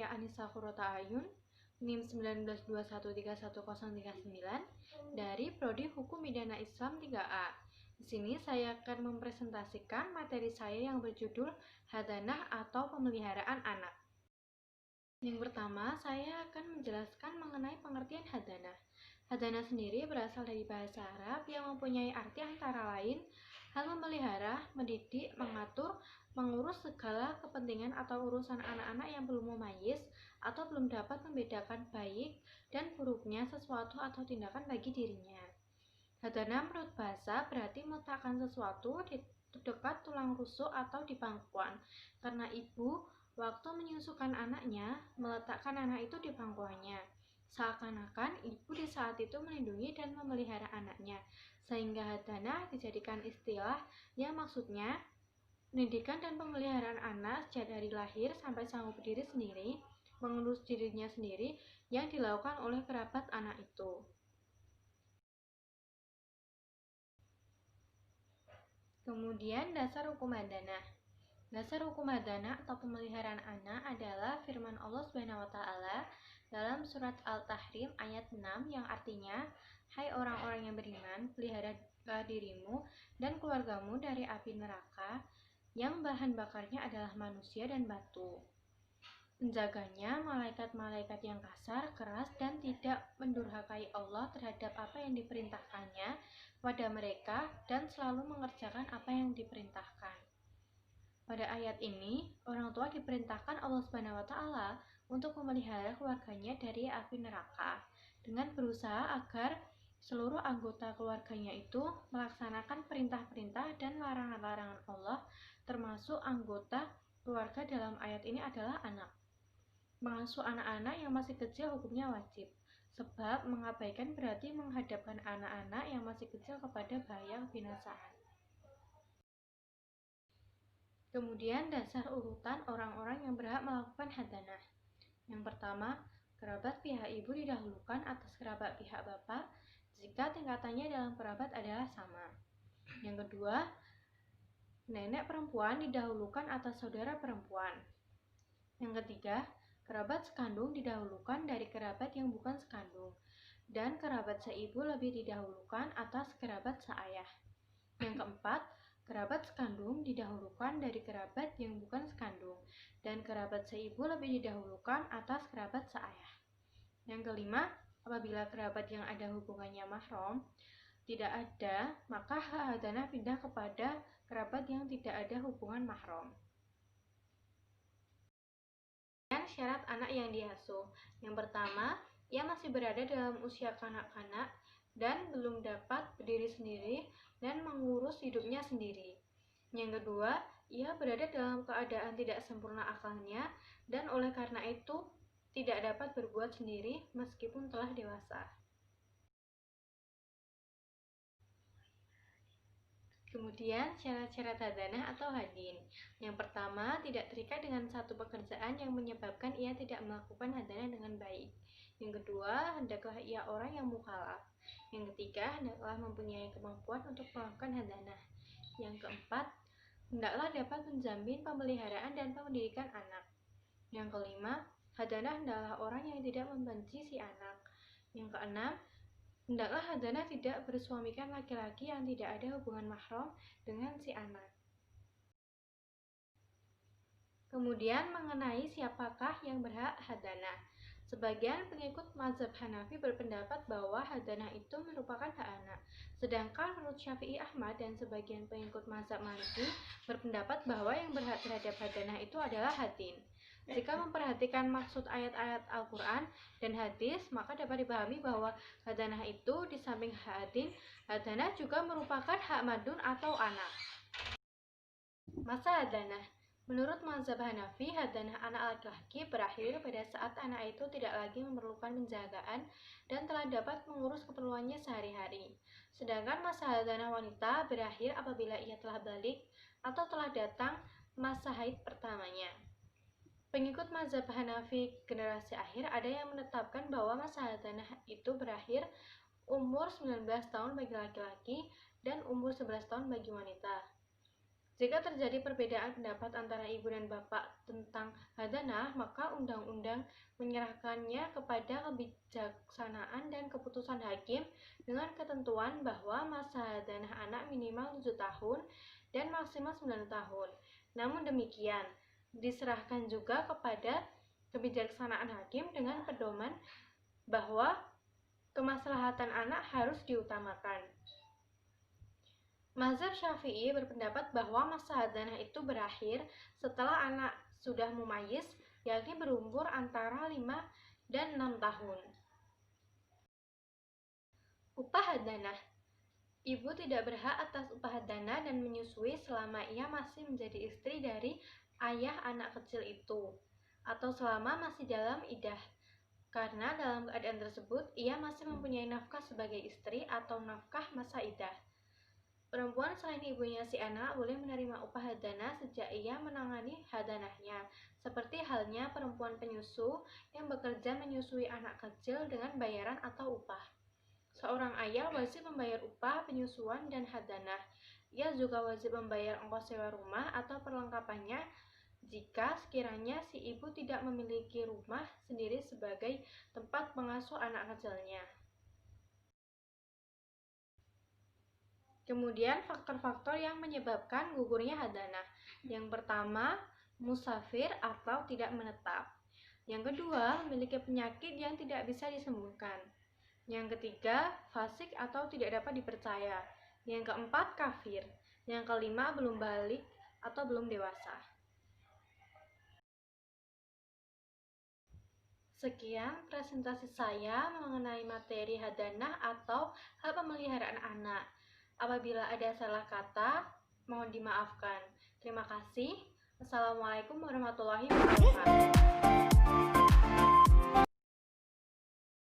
saya Anissa Qurrata Ayun, NIM 19213139 dari Prodi Hukum Pidana Islam 3A. Di sini saya akan mempresentasikan materi saya yang berjudul hadanah atau pemeliharaan anak. Yang pertama, saya akan menjelaskan mengenai pengertian hadanah. Hadanah sendiri berasal dari bahasa Arab yang mempunyai arti antara lain hal memelihara, mendidik, mengatur, mengurus segala kepentingan atau urusan anak-anak yang belum mumayyiz atau belum dapat membedakan baik dan buruknya sesuatu atau tindakan bagi dirinya. Hadanah menurut bahasa berarti meletakkan sesuatu di terdekat tulang rusuk atau di pangkuan, karena ibu waktu menyusukan anaknya meletakkan anak itu di pangkuannya. Seakan-akan ibu di saat itu melindungi dan memelihara anaknya, sehingga hadanah dijadikan istilah yang maksudnya pendidikan dan pemeliharaan anak sejak dari lahir sampai sanggup berdiri sendiri, mengurus dirinya sendiri yang dilakukan oleh kerabat anak itu. Kemudian dasar hukum hadanah. Dasar hukum hadanah atau pemeliharaan anak adalah firman Allah Subhanahu wa taala dalam surat Al-Tahrim ayat 6 yang artinya, "Hai orang-orang yang beriman, peliharalah dirimu dan keluargamu dari api neraka yang bahan bakarnya adalah manusia dan batu." Menjaganya malaikat-malaikat yang kasar, keras, dan tidak mendurhakai Allah terhadap apa yang diperintahkannya pada mereka dan selalu mengerjakan apa yang diperintahkan. Pada ayat ini, orang tua diperintahkan Allah Subhanahu wa taala untuk memelihara keluarganya dari api neraka dengan berusaha agar seluruh anggota keluarganya itu melaksanakan perintah-perintah dan larangan-larangan Allah, termasuk anggota keluarga dalam ayat ini adalah anak. Mengasuh anak-anak yang masih kecil hukumnya wajib, sebab mengabaikan berarti menghadapkan anak-anak yang masih kecil kepada bahaya kebinasaan. Kemudian dasar urutan orang-orang yang berhak melakukan hadanah. Yang pertama, kerabat pihak ibu didahulukan atas kerabat pihak bapak jika tingkatannya dalam kerabat adalah sama. Yang kedua, nenek perempuan didahulukan atas saudara perempuan. Yang ketiga, kerabat sekandung didahulukan dari kerabat yang bukan sekandung, dan kerabat seibu lebih didahulukan atas kerabat seayah. Yang keempat, kerabat sekandung didahulukan dari kerabat yang bukan sekandung, dan kerabat seibu lebih didahulukan atas kerabat seayah. Yang kelima, apabila kerabat yang ada hubungannya mahram tidak ada, maka hak hadanah pindah kepada kerabat yang tidak ada hubungan mahram. Dan syarat anak yang diasuh. Yang pertama, ia masih berada dalam usia kanak-kanak dan belum dapat berdiri sendiri dan mengurus hidupnya sendiri. Yang kedua, ia berada dalam keadaan tidak sempurna akalnya dan oleh karena itu tidak dapat berbuat sendiri meskipun telah dewasa. Kemudian syarat-syarat hadanah atau hadin. Yang pertama, tidak terikat dengan satu pekerjaan yang menyebabkan ia tidak melakukan hadanah dengan baik. Yang kedua, hendaklah ia orang yang mukallaf. Yang ketiga, hendaklah mempunyai kemampuan untuk melakukan hadanah. Yang keempat, hendaklah dapat menjamin pemeliharaan dan pendidikan anak. Yang kelima, hadanah hendaklah orang yang tidak membenci si anak. Yang keenam, hendaklah hadanah tidak bersuamikan laki-laki yang tidak ada hubungan mahram dengan si anak. Kemudian mengenai siapakah yang berhak hadanah. Sebagian pengikut mazhab Hanafi berpendapat bahwa hadanah itu merupakan hak anak. Sedangkan menurut Syafi'i Ahmad dan sebagian pengikut mazhab Maliki berpendapat bahwa yang berhak terhadap hadanah itu adalah hadin. Jika memperhatikan maksud ayat-ayat Al-Quran dan hadis, maka dapat dipahami bahwa hadanah itu di samping hak hadin, hadanah juga merupakan hak madun atau anak. Masa hadanah. Menurut mazhab Hanafi, hadanah anak laki-laki berakhir pada saat anak itu tidak lagi memerlukan penjagaan dan telah dapat mengurus keperluannya sehari-hari. Sedangkan masa hadanah wanita berakhir apabila ia telah balik atau telah datang masa haid pertamanya. Pengikut mazhab Hanafi generasi akhir ada yang menetapkan bahwa masa hadanah itu berakhir umur 19 tahun bagi laki-laki dan umur 11 tahun bagi wanita. Jika terjadi perbedaan pendapat antara ibu dan bapak tentang hadanah, maka undang-undang menyerahkannya kepada kebijaksanaan dan keputusan hakim dengan ketentuan bahwa masa hadanah anak minimal 7 tahun dan maksimal 9 tahun. Namun demikian, diserahkan juga kepada kebijaksanaan hakim dengan pedoman bahwa kemaslahatan anak harus diutamakan. Mazhab Syafi'i berpendapat bahwa masa hadanah itu berakhir setelah anak sudah mumayyiz, yakni berumur antara 5 dan 6 tahun. Upah hadanah. Ibu tidak berhak atas upah hadanah dan menyusui selama ia masih menjadi istri dari ayah anak kecil itu, atau selama masih dalam iddah, karena dalam keadaan tersebut ia masih mempunyai nafkah sebagai istri atau nafkah masa iddah. Perempuan selain ibunya si anak boleh menerima upah hadanah sejak ia menangani hadanahnya, seperti halnya perempuan penyusu yang bekerja menyusui anak kecil dengan bayaran atau upah. Seorang ayah wajib membayar upah penyusuan dan hadanah. Ia juga wajib membayar ongkos sewa rumah atau perlengkapannya jika sekiranya si ibu tidak memiliki rumah sendiri sebagai tempat pengasuh anak kecilnya. Kemudian faktor-faktor yang menyebabkan gugurnya hadanah. Yang pertama, musafir atau tidak menetap. Yang kedua, memiliki penyakit yang tidak bisa disembuhkan. Yang ketiga, fasik atau tidak dapat dipercaya. Yang keempat, kafir. Yang kelima, belum balik atau belum dewasa. Sekian presentasi saya mengenai materi hadanah atau hak pemeliharaan anak. Apabila ada salah kata, mohon dimaafkan. Terima kasih. Assalamualaikum warahmatullahi wabarakatuh.